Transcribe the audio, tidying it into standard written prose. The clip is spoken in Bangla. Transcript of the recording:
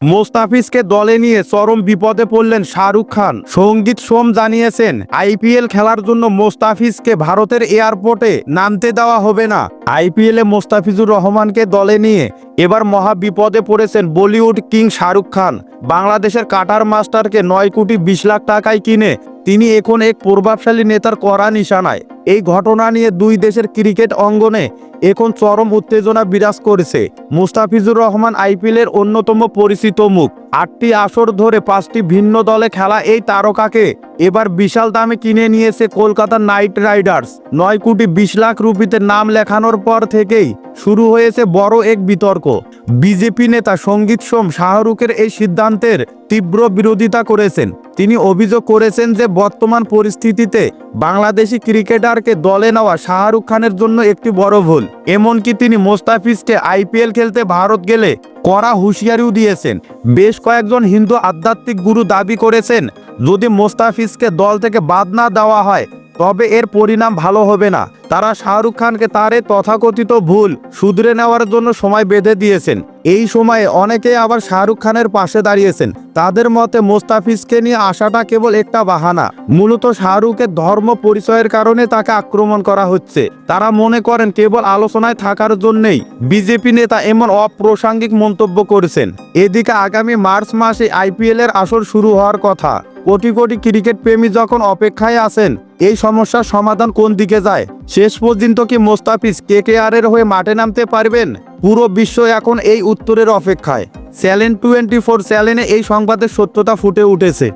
মোস্তাফিজকে দলে নিয়ে চরম বিপদে পড়লেন শাহরুখ খান। সঙ্গীত সোম জানিয়েছেন, আইপিএল খেলার জন্য মোস্তাফিজকে ভারতের এয়ারপোর্টে নামতে দেওয়া হবে না। আইপিএলে মোস্তাফিজুর রহমানকে দলে নিয়ে এবার মহা বিপদে পড়েছেন বলিউড কিং শাহরুখ খান। বাংলাদেশের কাটার মাস্টারকে 9,20,00,000 টাকায় কিনে তিনি এখন এক প্রভাবশালী নেতার কড়া নিশানায়। এই ঘটনা নিয়ে দুই দেশের ক্রিকেট অঙ্গনে এখন চরম উত্তেজনা বিরাজ করেছে। মুস্তাফিজুর রহমান আইপিএলের অন্যতম পরিচিত মুখ। 8টি আসর ধরে 5টি ভিন্ন দলে খেলা এই তারকাকে এবার বিশাল দামে কিনে নিয়েছে কলকাতা নাইট রাইডার্স। 9,20,00,000 রুপিতে নাম লেখানোর পর থেকেই শুরু হয়েছে বড় এক বিতর্ক। বিজেপি নেতা সঙ্গীত সোম শাহরুখের এই সিদ্ধান্তের তীব্র বিরোধিতা করেছেন। তিনি অভিযোগ করেছেন যে বর্তমান পরিস্থিতিতে বাংলাদেশি ক্রিকেটারকে দলে নেওয়া শাহরুখ খানের জন্য একটি বড় ভুল। এমনকি তিনি মোস্তাফিজকে আইপিএল খেলতে ভারত গেলে কড়া হুঁশিয়ারিও দিয়েছেন। বেশ কয়েকজন হিন্দু আধ্যাত্মিক গুরু দাবি করেছেন, যদি মোস্তাফিজকে দল থেকে বাদ না দেওয়া হয় তবে এর পরিণাম ভালো হবে না। তারা শাহরুখ খানকে তার এই তথাকথিত ভুল শুধরে নেওয়ার জন্য সময় বেঁধে দিয়েছেন। এই সময়ে অনেকেই আবার শাহরুখ খানের পাশে দাঁড়িয়েছেন। তাদের মতে মোস্তাফিজকে নিয়ে আসাটা কেবল একটা বাহানা। মূলত শাহরুখের ধর্ম পরিচয়ের কারণে তাকে আক্রমণ করা হচ্ছে। তারা মনে করেন কেবল আলোচনায় থাকার জন্যই বিজেপি নেতা এমন অপ্রাসঙ্গিক মন্তব্য করেছেন। এদিকে আগামী মার্চ মাসে আইপিএলের আসর শুরু হওয়ার কথা। কোটি কোটি ক্রিকেট প্রেমী যখন অপেক্ষায় আছেন এই সমস্যার সমাধান কোন দিকে যায়। শেষ পর্যন্ত কি মোস্তাফিজ কেকেআরের হয়ে মাঠে নামতে পারবেন? পুরো বিশ্ব এখন এই উত্তরের অপেক্ষায়। চ্যানেল 24 চ্যানেলে এই সংবাদের সত্যতা ফুটে উঠেছে।